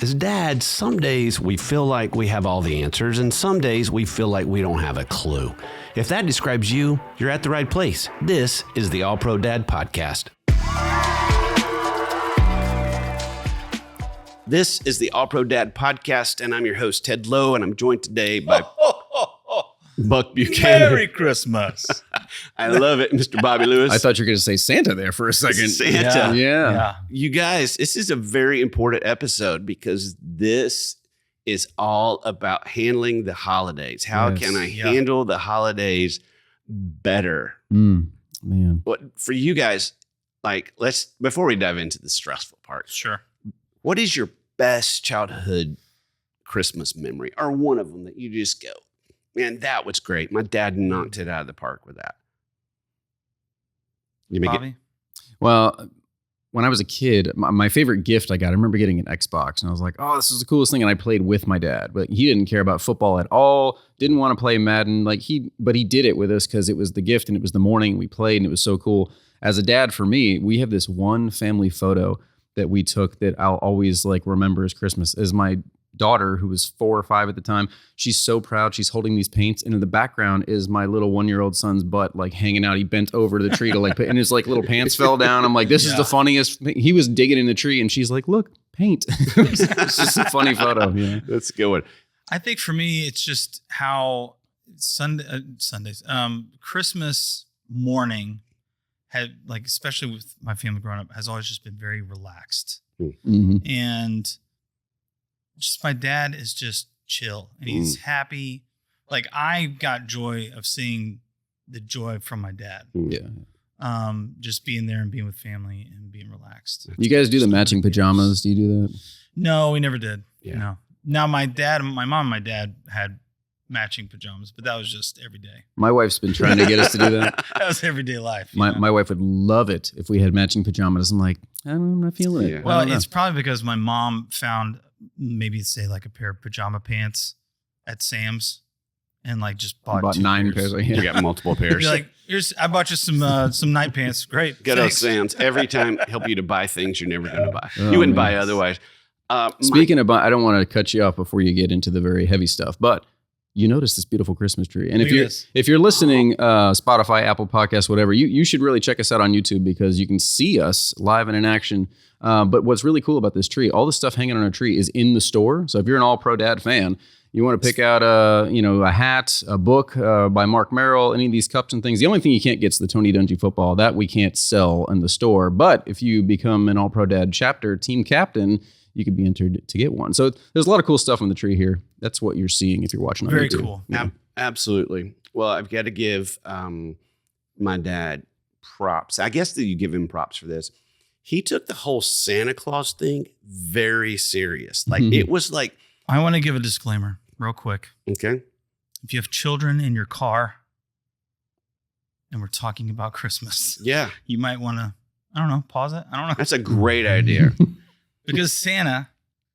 As dads, some days we feel like we have all the answers, and some days we feel like we don't have a clue. If that describes you, you're at the right place. This is the All Pro Dad Podcast. This is the All Pro Dad Podcast, and I'm your host, Ted Lowe, and I'm joined today by Buck Buchanan. Merry Christmas. I love it, Mr. Bobby Lewis. I thought you were going to say Santa there for a second. Santa. Yeah. You guys, this is a very important episode because this is all about handling the holidays. How can I handle the holidays better? Man. What for you guys, like, before we dive into the stressful part. Sure. What is your best childhood Christmas memory, or one of them that you just go, man, that was great. My dad knocked it out of the park with that. You make Bobby? Well, when I was a kid, my favorite gift I remember getting an Xbox, and I was like, oh, this is the coolest thing. And I played with my dad, but he didn't care about football at all. Didn't want to play Madden. But he did it with us because it was the gift and it was the morning. We played and it was so cool. As a dad, for me, we have this one family photo that we took that I'll always remember as Christmas. As my daughter, who was 4 or 5 at the time, she's so proud. She's holding these paints, and in the background is my little 1-year-old son's butt hanging out. He bent over to the tree to and his little pants fell down. I'm like, this is the funniest thing. He was digging in the tree, and she's like, look, paint. It's just a funny photo. Yeah, That's a good one. I think for me, it's just how Sundays, Christmas morning had, especially with my family growing up, has always just been very relaxed. Mm-hmm. And just my dad is just chill and he's happy. I got joy of seeing the joy from my dad. Yeah. Just being there and being with family and being relaxed. You guys do the matching pajamas? Do you do that? No, we never did. Yeah. No. Now my mom and my dad had matching pajamas, but that was just every day. My wife's been trying to get us to do that. That was everyday life. My wife would love it if we had matching pajamas. I'm like, I'm not feeling it. Yeah. Well, it's probably because my mom found maybe say a pair of pajama pants at Sam's and just bought 9 pairs. pairs. You got multiple pairs. Here's I bought you some night pants. Great. Good old Thanks. Sam's. Every time help you to buy things you're never going to buy. Oh, You wouldn't man. buy otherwise. Speaking of, I don't want to cut you off before you get into the very heavy stuff, but you notice this beautiful Christmas tree. And Look at this. if you're listening, Spotify, Apple Podcasts, whatever, you should really check us out on YouTube because you can see us live and in action. But what's really cool about this tree, all the stuff hanging on our tree is in the store. So if you're an All Pro Dad fan, you want to pick out a hat, a book by Mark Merrill, any of these cups and things. The only thing you can't get is the Tony Dungy football. That we can't sell in the store. But if you become an All Pro Dad chapter team captain, you could be entered to get one. So there's a lot of cool stuff on the tree here. That's what you're seeing if you're watching on Very YouTube. cool. Yeah. Absolutely. Well, I've got to give my dad props. I guess that you give him props for this. He took the whole Santa Claus thing very serious. It was I want to give a disclaimer real quick. okay. If you have children in your car and we're talking about Christmas, Yeah, you might want to, pause it. I don't know. that's a great idea. Because Santa,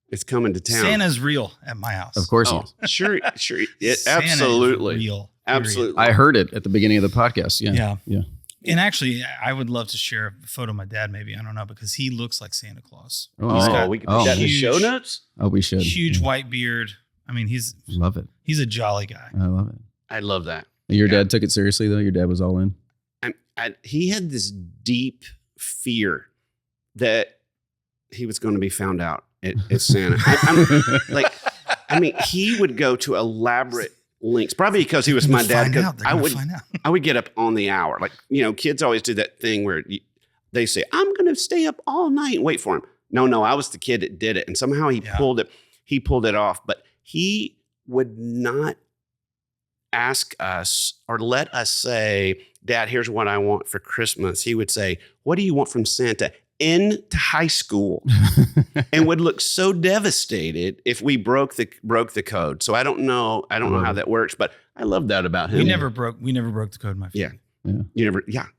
It's coming to town. Santa's real at my house. Of course. Oh, sure. It, Santa is absolutely. real. Absolutely. I heard it at the beginning of the podcast. Yeah. Yeah. And actually, I would love to share a photo of my dad, maybe. I don't know, because he looks like Santa Claus. Oh, we can put that in the show huge- notes. Oh, we should. Huge Yeah. white beard. I mean, Love it. he's a jolly guy. I love it. I love that. Your dad took it seriously, though? Your dad was all in? He had this deep fear that he was going to be found out at Santa. He would go to elaborate lengths, probably because he was my dad. They're Because gonna find out. I would get up on the hour. Kids always do that thing where they say, I'm going to stay up all night and wait for him. No, I was the kid that did it. And somehow he pulled it off. But he would not ask us or let us say, Dad, here's what I want for Christmas. He would say, what do you want from Santa? Into high school. And would look so devastated if we broke the code. So I don't know how that works, but I love that about him. We never broke the code, my friend.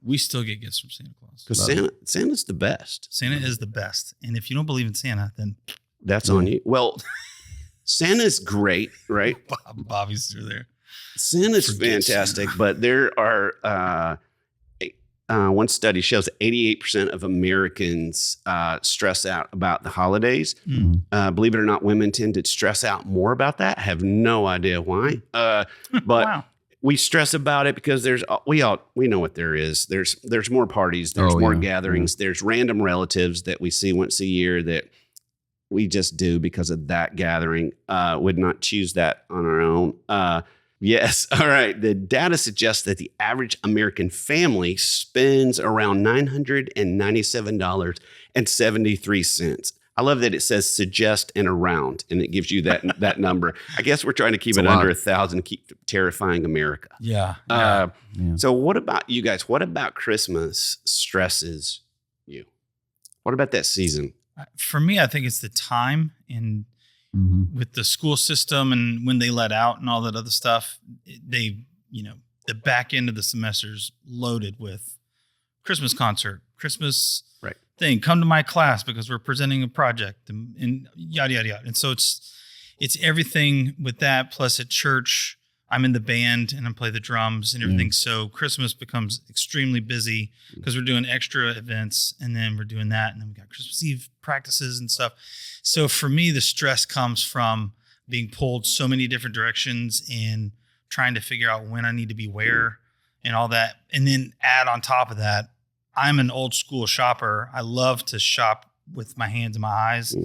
We still get gifts from Santa Claus. Because Santa's the best. Santa is the best. And if you don't believe in Santa, then That's on you. Well, Santa's great, right? Bobby's through there. Santa's Forget fantastic, Santa. but there are one study shows that 88% of Americans stress out about the holidays. Believe it or not, women tend to stress out more about that. I have no idea why. But Wow. we stress about it because we know what there is. There's more parties. There's more gatherings. There's random relatives that we see once a year that we just do because of that gathering. Would not choose that on our own. Yes. All right. The data suggests that the average American family spends around $997.73. I love that it says suggest and around, and it gives you that number. I guess we're trying to keep it under 1,000, keep terrifying America. Yeah. So what about you guys? What about Christmas stresses you? What about that season? For me, I think it's the time and with the school system and when they let out and all that other stuff, the back end of the semester's loaded with Christmas concert, Christmas thing, come to my class because we're presenting a project and yada, yada, yada. And so it's everything with that. Plus at church, I'm in the band and I play the drums and everything. So Christmas becomes extremely busy because we're doing extra events and then we're doing that. And then we got Christmas Eve practices and stuff. So for me, the stress comes from being pulled so many different directions and trying to figure out when I need to be where and all that. And then add on top of that, I'm an old school shopper. I love to shop with my hands and my eyes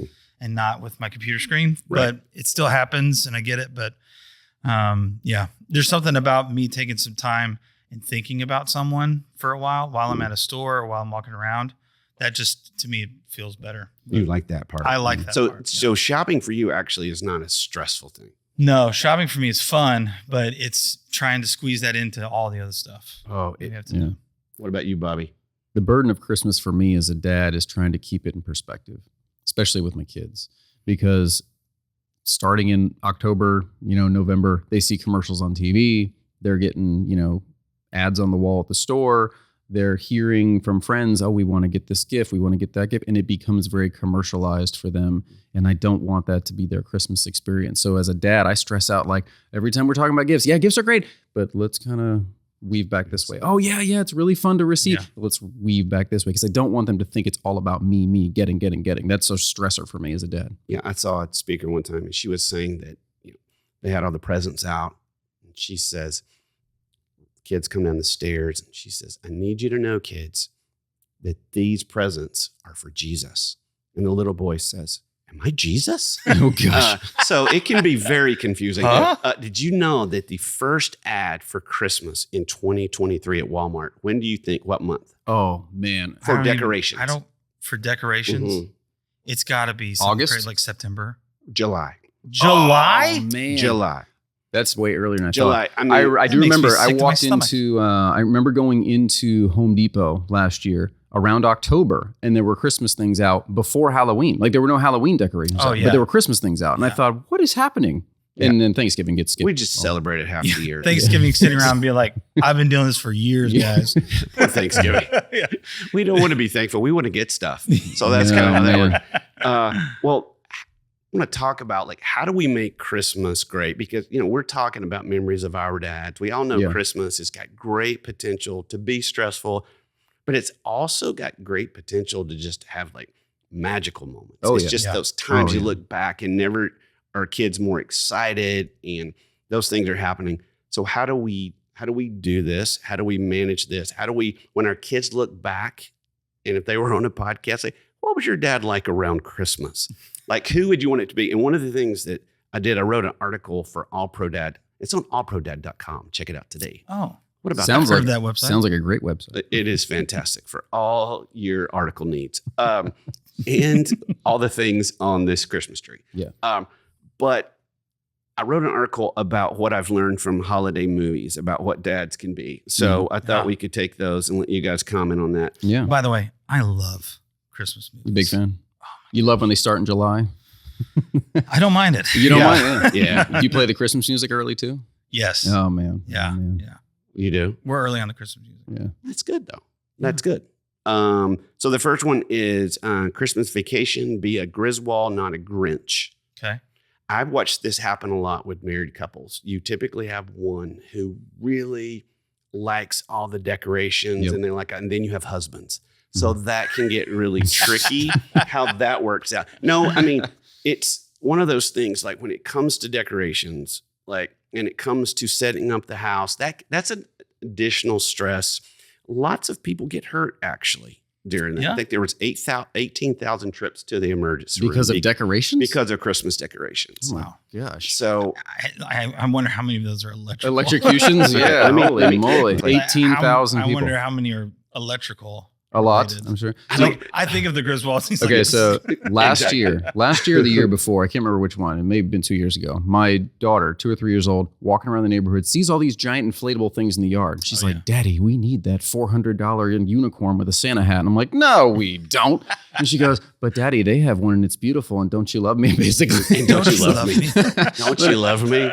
and not with my computer screen, but it still happens and I get it. But there's something about me taking some time and thinking about someone for a while I'm at a store or while I'm walking around. That just, to me, feels better. You like that part. I like that part. So shopping for you actually is not a stressful thing. No, shopping for me is fun, but it's trying to squeeze that into all the other stuff. Oh, What about you, Bobby? The burden of Christmas for me as a dad is trying to keep it in perspective, especially with my kids, because starting in October, November, they see commercials on TV. They're getting, ads on the wall at the store. They're hearing from friends, oh, we want to get this gift. We want to get that gift. And it becomes very commercialized for them. And I don't want that to be their Christmas experience. So as a dad, I stress out like every time we're talking about gifts. Yeah, gifts are great, but let's kind of weave back this way. Oh, yeah, it's really fun to receive. Yeah. Let's weave back this way because I don't want them to think it's all about me, getting. That's a stressor for me as a dad. Yeah, I saw a speaker one time and she was saying that they had all the presents out. And she says, kids come down the stairs and she says, I need you to know, kids, that these presents are for Jesus. And the little boy says, am I Jesus? Oh, gosh. So it can be very confusing. Huh? Did you know that the first ad for Christmas in 2023 at Walmart, when do you think, what month? Oh, man. For decorations. For decorations, it's got to be August? Like September. July. July? Oh, man. July. That's way earlier than I July. thought. I do remember I walked into, I remember going into Home Depot last year around October, and there were Christmas things out before Halloween. Like there were no Halloween decorations out, but there were Christmas things out. And I thought, what is happening? Yeah. And then Thanksgiving gets skipped. We just celebrated half the year. Thanksgiving sitting around and be like, I've been doing this for years, guys. For Thanksgiving. We don't want to be thankful. We want to get stuff. So that's kind of how that works. Well, I want to talk about like how do we make Christmas great? Because we're talking about memories of our dads. We all know Christmas has got great potential to be stressful, but it's also got great potential to just have like magical moments. It's just those times you look back and never are kids more excited and those things are happening. So how do we do this? How do we manage this? How do we, when our kids look back and if they were on a podcast, say, what was your dad like around Christmas? Like, who would you want it to be? And one of the things that I did, I wrote an article for All Pro Dad. It's on allprodad.com. Check it out today. Oh, what about that? Like that website? Sounds like a great website. It is fantastic for all your article needs and all the things on this Christmas tree. Yeah. But I wrote an article about what I've learned from holiday movies, about what dads can be. So I thought we could take those and let you guys comment on that. Yeah. By the way, I love Christmas movies. Big fan. You love when they start in July? I don't mind it. You don't mind? Yeah. Do you play the Christmas music early too? Yes. Oh, man. Yeah. Oh, man. Yeah. You do? We're early on the Christmas music. Yeah. That's good, though. That's good. So the first one is Christmas Vacation, be a Griswold, not a Grinch. Okay. I've watched this happen a lot with married couples. You typically have one who really likes all the decorations, Yep. and then you have husbands. So that can get really tricky how that works out. No, I mean, it's one of those things, like when it comes to decorations, like, and it comes to setting up the house, that's an additional stress. Lots of people get hurt actually during that. Yeah. I think there was 18,000 trips to the emergency room Because of decorations? because of Christmas decorations. Oh my gosh. So I wonder how many of those are electrical. Electrocutions? Yeah. Holy moly. Like, 18,000 I people. wonder how many are electrical. A lot, related. I'm sure. I think of the Griswolds. He's Okay, like, so last Exactly. year or the year before, I can't remember which one. It may have been 2 years ago. My daughter, 2 or 3 years old, walking around the neighborhood, sees all these giant inflatable things in the yard. She's like, Daddy, we need that $400 unicorn with a Santa hat. And I'm like, no, we don't. And she goes, but Daddy, they have one and it's beautiful. And don't you love me, basically? and don't you love me? Don't you love me?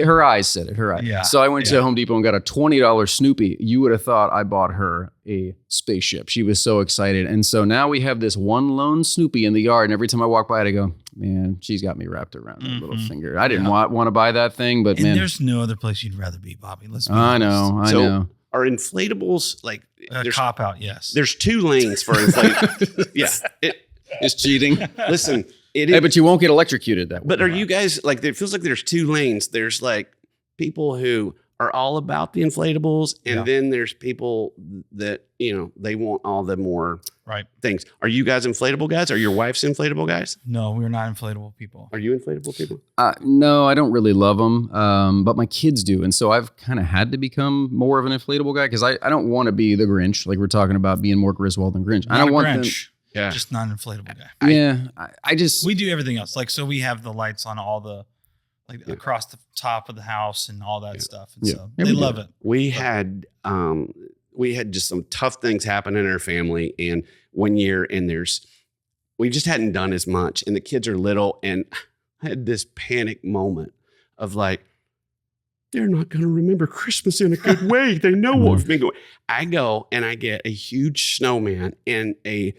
Her eyes said it, her eyes. Yeah, So I went to Home Depot and got a $20 Snoopy. You would have thought I bought her a spaceship. She was so excited. And so now we have this one lone Snoopy in the yard. And every time I walk by it, I go, man, she's got me wrapped around that little finger. I didn't want to buy that thing, but and man. there's no other place you'd rather be, Bobby. Let's be I honest. know. Are inflatables like A there's, cop out, yes. there's 2 lanes for inflatables? Yeah. It's cheating. Listen, it Hey, is. but you won't get electrocuted that way. But are you guys like? It feels like there's 2 lanes. There's like people who are all about the inflatables, and then there's people that they want all the more things. Are you guys inflatable guys? Are your wife's inflatable guys? No, we're not inflatable people. Are you inflatable people? No, I don't really love them, but my kids do. And so I've kind of had to become more of an inflatable guy because I don't want to be the Grinch. Like we're talking about being more Griswold than Grinch. Not I don't a want Grinch. Yeah. Just not an inflatable guy. Yeah. I just. We do everything else. Like, so we have the lights on all the, across the top of the house and all that stuff. And so they love it. We had just some tough things happen in our family. And one year, we just hadn't done as much. And the kids are little. And I had this panic moment of like, they're not going to remember Christmas in a good way. They know what we've been going. I go and I get a huge snowman and a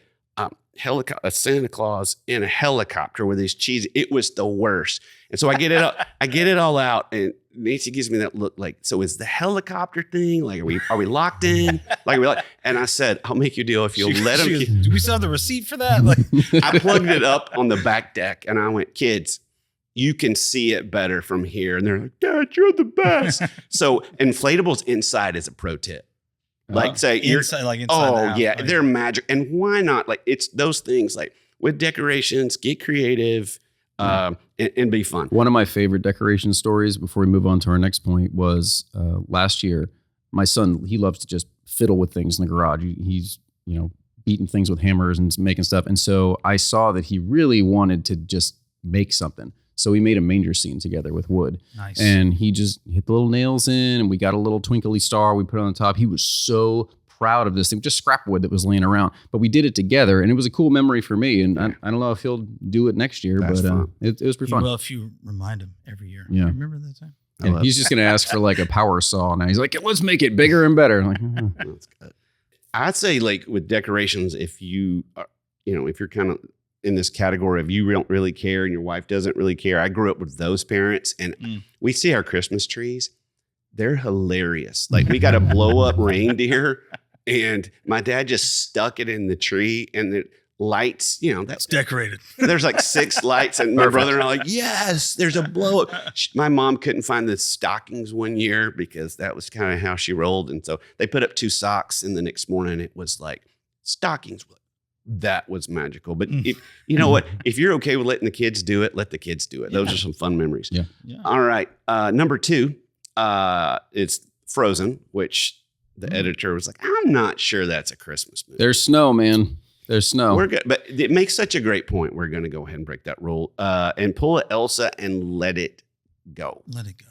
Santa Claus in a helicopter with his cheese. It was the worst. And so I get it all out, and Nancy gives me that look like, so is the helicopter thing like, are we locked in? And I said, I'll make you a deal if you'll let him. Do we still have the receipt for that? Like, I plugged it up on the back deck, and I went, kids, you can see it better from here. And they're like, Dad, you're the best. So inflatables inside is a pro tip. Like say inside the house, right? They're magic. And why not? Like it's those things like with decorations, get creative and be fun. One of my favorite decoration stories before we move on to our next point was last year, my son, he loves to just fiddle with things in the garage. He's, beating things with hammers and making stuff. And so I saw that he really wanted to just make something. So we made a manger scene together with wood. Nice. And he just hit the little nails in, and we got a little twinkly star we put on the top. He was so proud of this thing, just scrap wood that was laying around. But we did it together, and it was a cool memory for me. And I don't know if he'll do it next year, but it was pretty fun. Well, if you remind him every year. Yeah. Remember that time? And he's just going to ask for like a power saw now. He's like, let's make it bigger and better. I'm like, That's good. I'd say like with decorations, if you are, if you're kind of in this category of you don't really care and your wife doesn't really care. I grew up with those parents, and we see our Christmas trees. They're hilarious. Like we got a blow up reindeer, and my dad just stuck it in the tree, and the lights, It's decorated. There's like 6 lights, and my brother and I are like, yes, there's a blow up. My mom couldn't find the stockings one year because that was kind of how she rolled. And so they put up 2 socks, and the next morning it was like stockings. That was magical. But if, you know what? If you're okay with letting the kids do it, let the kids do it. Those are some fun memories. Yeah. All right. Number 2, it's Frozen, which the editor was like, I'm not sure that's a Christmas movie. there's snow, man. There's snow. We're good. But it makes such a great point. We're going to go ahead and break that rule and pull an Elsa and let it go. Let it go.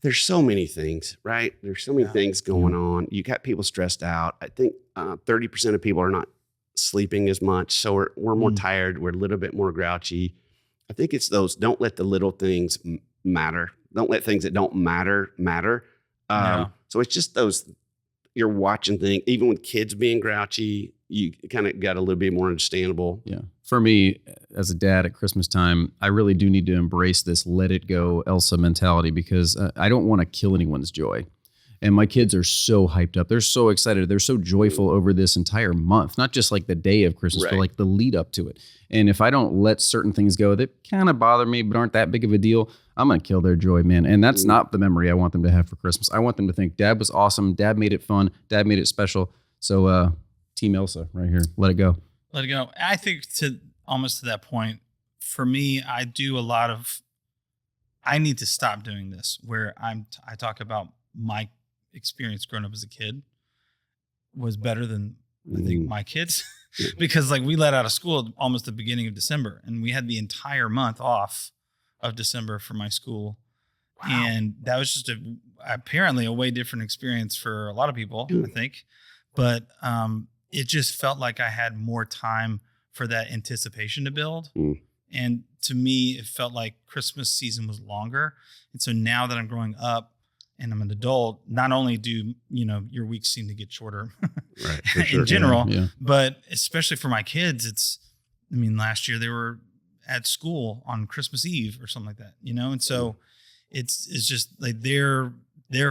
There's so many things, right? There's so many things going on. You got people stressed out. I think 30% of people are not sleeping as much. So we're more tired. We're a little bit more grouchy. I think it's those, don't let the little things matter. Don't let things that don't matter. So it's just those, you're watching things, even with kids being grouchy, you kind of got a little bit more understandable. Yeah. For me, as a dad at Christmas time, I really do need to embrace this let it go Elsa mentality because I don't want to kill anyone's joy. And my kids are so hyped up. They're so excited. They're so joyful over this entire month, not just like the day of Christmas, but like the lead up to it. And if I don't let certain things go that kind of bother me, but aren't that big of a deal, I'm going to kill their joy, man. And that's not the memory I want them to have for Christmas. I want them to think Dad was awesome. Dad made it fun. Dad made it special. So Team Elsa right here. Let it go. Let it go. I think almost to that point, for me, I need to stop doing this where I talk about my experience growing up as a kid was better than I think my kids because like we let out of school almost the beginning of December and we had the entire month off of December for my school. Wow. And that was just apparently a way different experience for a lot of people, I think. But it just felt like I had more time for that anticipation to build. And to me, it felt like Christmas season was longer. And so now that I'm growing up and I'm an adult, not only do, your weeks seem to get shorter in general, but especially for my kids, last year they were at school on Christmas Eve or something like that, And so it's just like their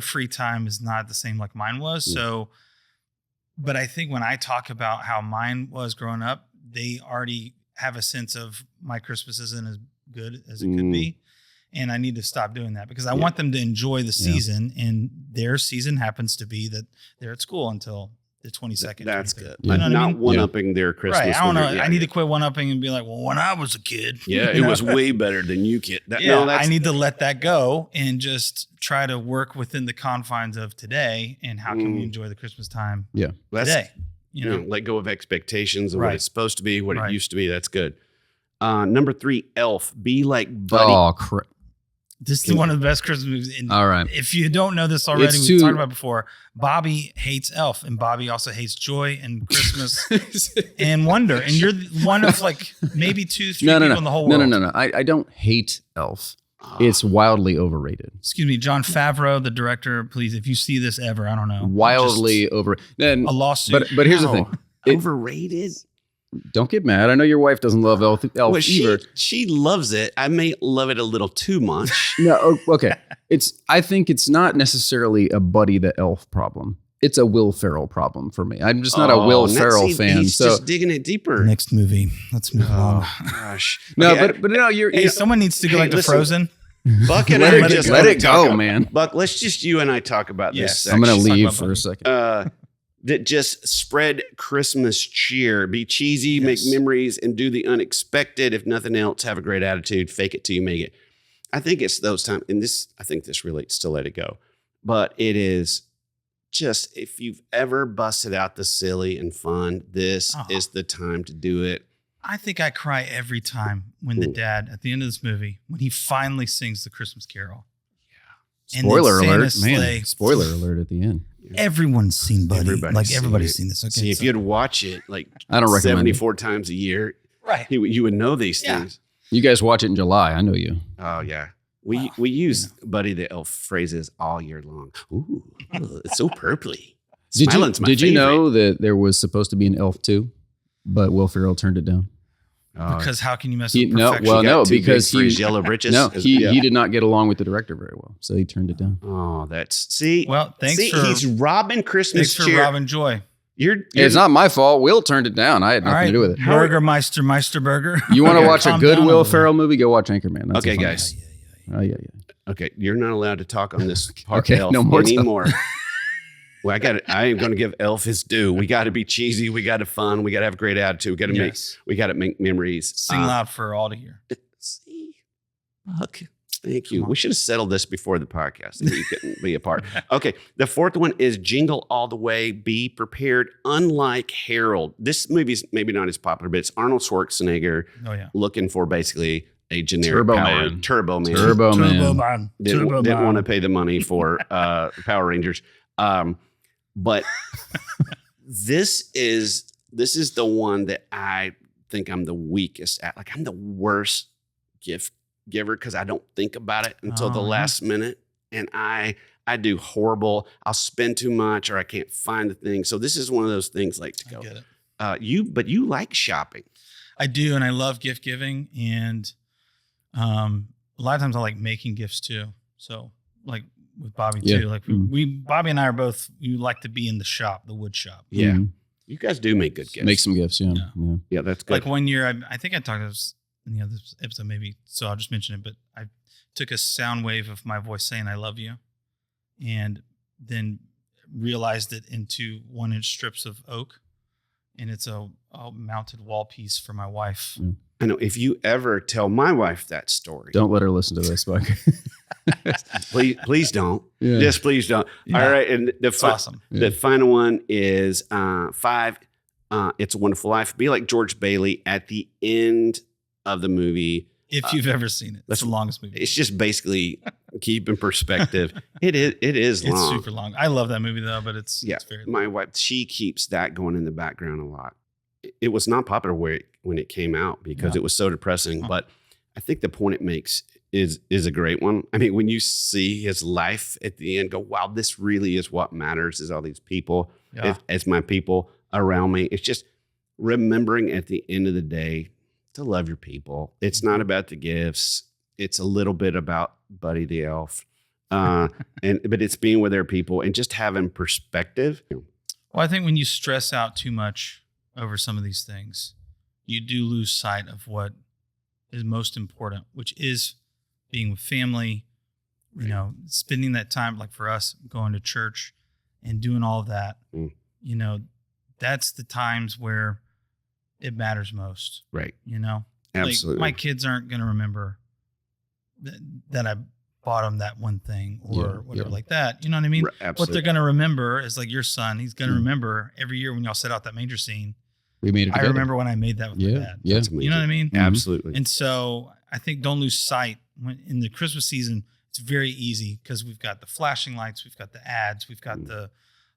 free time is not the same like mine was. So, but I think when I talk about how mine was growing up, they already have a sense of my Christmas isn't as good as it could be. And I need to stop doing that because I want them to enjoy the season and their season happens to be that they're at school until the 22nd. That's good. Not one-upping their Christmas. Right. I don't know. I need to quit one-upping and be like, well, when I was a kid. Yeah, it was way better than you kid. I need to let that go and just try to work within the confines of today and how can we enjoy the Christmas time today. Let go of expectations of what it's supposed to be, what it used to be. That's good. Number 3, Elf. Be like Buddy. Oh, crap. This is one of the best Christmas movies. And all right. If you don't know this already, we've talked about it before. Bobby hates Elf, and Bobby also hates joy and Christmas and wonder. And you're one of like maybe 2-3 people in the whole world. No. I don't hate Elf. It's wildly overrated. Excuse me, Jon Favreau, the director. Please, if you see this ever, I don't know. Wildly overrated. Then a lawsuit. But here's the thing. Overrated. Don't get mad. I know your wife doesn't love Elf either. She loves it. I may love it a little too much. No, okay. I think it's not necessarily a Buddy the Elf problem. It's a Will Ferrell problem for me. I'm just not a Will Ferrell fan. He's just digging it deeper. Next movie. Let's move on. Gosh. No, okay, but no, you're someone needs to go back to Frozen. Buck and I just let it go, man. Buck, let's just you and I talk about this. I'm going to leave for a second. That just spread Christmas cheer, be cheesy, make memories, and do the unexpected. If nothing else, have a great attitude, fake it till you make it. I think it's those times, and I think this relates to Let It Go, but it is just, if you've ever busted out the silly and fun, this is the time to do it. I think I cry every time when the dad, at the end of this movie, when he finally sings the Christmas Carol. Yeah. Spoiler alert, man. Spoiler alert at the end. Everyone's seen Buddy. Everybody's seen this. Okay, see, if you'd watch it like I don't 74 times a year, you would know these things. You guys watch it in July. I know you. Oh, yeah. We use Buddy the Elf phrases all year long. Ooh, it's so purpley. Did you know that there was supposed to be an Elf 2, but Will Ferrell turned it down? Because how can you mess with perfection? Because his yellow britches. No, he did not get along with the director very well, so he turned it down. Oh, he's robbing Christmas cheer. Thanks for robbing joy. It's not my fault. Will turned it down. I had nothing to do with it. Meister Burger. You want to watch a good Will Ferrell movie? Go watch Anchorman. That's okay, guys. Yeah. Okay, you're not allowed to talk on this part Elf no more anymore. Well, I am going to give Elf his due. We got to be cheesy. We got to fun. We got to have a great attitude. We got to make memories. Sing loud for all to hear. See, Buck. Thank you. We should have settled this before the podcast. You couldn't be a part. Okay. The fourth one is Jingle All the Way. Be prepared. Unlike Harold, this movie's maybe not as popular, but it's Arnold Schwarzenegger looking for basically a generic Turbo Man. Didn't want to pay the money for Power Rangers. But this is the one that I think I'm the weakest at. Like I'm the worst gift giver because I don't think about it until the last minute, and I do horrible. I'll spend too much, or I can't find the thing. So this is one of those things like to go. I get it. But you like shopping. I do, and I love gift giving, and a lot of times I like making gifts too. So like with Bobby too. Like Bobby and I we like to be in the shop, the wood shop. Yeah. You guys do make good gifts. Make some gifts. Yeah, that's good. Like 1 year, I think I talked about this in the other episode maybe, so I'll just mention it, but I took a sound wave of my voice saying I love you and then realized it into 1-inch strips of oak, and it's a mounted wall piece for my wife. I know if you ever tell my wife that story, don't let her listen to this, Buck. please don't. Yeah. Just please don't. Yeah. All right, and awesome. The final one is 5. It's a Wonderful Life. Be like George Bailey at the end of the movie. If you've ever seen it, it's the longest movie. It's just basically keep in perspective. It is long. It's super long. I love that movie though, but it's very long. My wife, she keeps that going in the background a lot. It was not popular when it came out because it was so depressing. But I think the point it makes is a great one. I mean, when you see his life at the end, go, wow, this really is what matters. Is all these people as my people around me. It's just remembering at the end of the day to love your people. It's not about the gifts. It's a little bit about Buddy the Elf. But it's being with their people and just having perspective. Well, I think when you stress out too much over some of these things, you do lose sight of what is most important, which is being with family, spending that time, like for us, going to church and doing all of that. That's the times where it matters most. Right. Like Absolutely. my kids aren't going to remember that I bought them that one thing or whatever like that. You know what I mean? Absolutely. What they're going to remember is like your son, he's going to remember every year when y'all set out that manger scene. We made it together. I remember when I made that with my dad. Yeah. You know what I mean? Absolutely. And so I think don't lose sight when in the Christmas season, it's very easy because we've got the flashing lights, we've got the ads, we've got the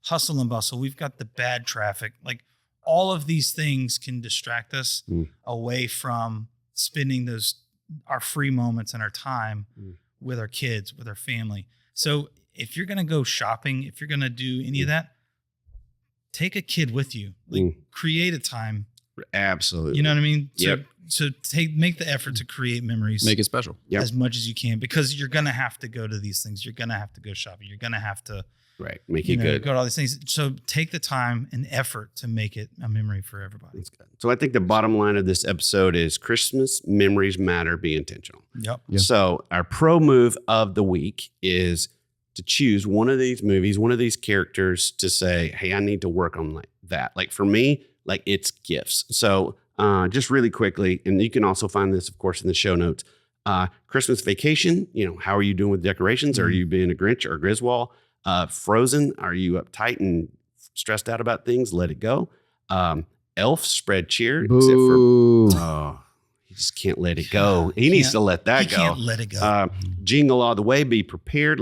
hustle and bustle, we've got the bad traffic. Like all of these things can distract us away from spending our free moments and our time with our kids, with our family. So if you're going to go shopping, if you're going to do any of that, take a kid with you, like create a time. Absolutely. You know what I mean? So make the effort to create memories. Make it special. As much as you can, because you're going to have to go to these things. You're going to have to go shopping. You're going to have to make it good. Go to all these things. So take the time and effort to make it a memory for everybody. That's good. So I think the bottom line of this episode is Christmas memories matter. Be intentional. Yep. So our pro move of the week is to choose one of these movies, one of these characters to say, hey, I need to work on like that. Like for me, like it's gifts. So just really quickly, and you can also find this, of course, in the show notes. Christmas Vacation, how are you doing with decorations? Are you being a Grinch or a Griswold? Frozen, are you uptight and stressed out about things? Let it go. Elf, spread cheer. Boo. Except for, he just can't let it go. He needs to let that go. He can't let it go. Jingle all the way. Be prepared,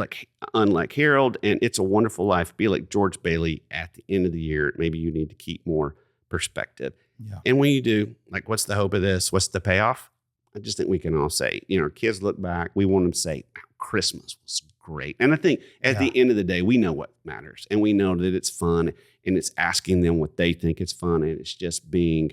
unlike Harold. And It's a Wonderful Life. Be like George Bailey at the end of the year. Maybe you need to keep more perspective. Yeah. And when you do, what's the hope of this? What's the payoff? I just think we can all say, our kids look back. We want them to say, Christmas was great. And I think at the end of the day, we know what matters. And we know that it's fun. And it's asking them what they think is fun. And it's just being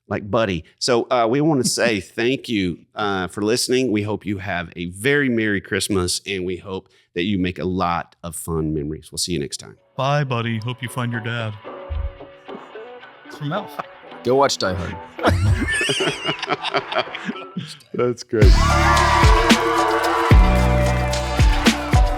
like Buddy. So we want to say thank you for listening. We hope you have a very Merry Christmas. And we hope that you make a lot of fun memories. We'll see you next time. Bye, buddy. Hope you find your dad. It's from Elf. Go watch Die Hard. That's great.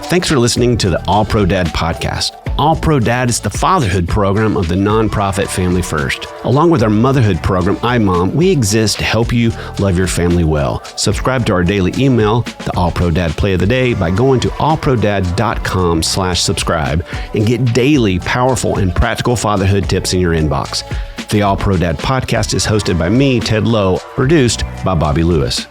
Thanks for listening to the All Pro Dad podcast. All Pro Dad is the fatherhood program of the nonprofit Family First. Along with our motherhood program, iMom, we exist to help you love your family well. Subscribe to our daily email, the All Pro Dad Play of the Day, by going to allprodad.com/subscribe and get daily powerful and practical fatherhood tips in your inbox. The All Pro Dad podcast is hosted by me, Ted Lowe, produced by Bobby Lewis.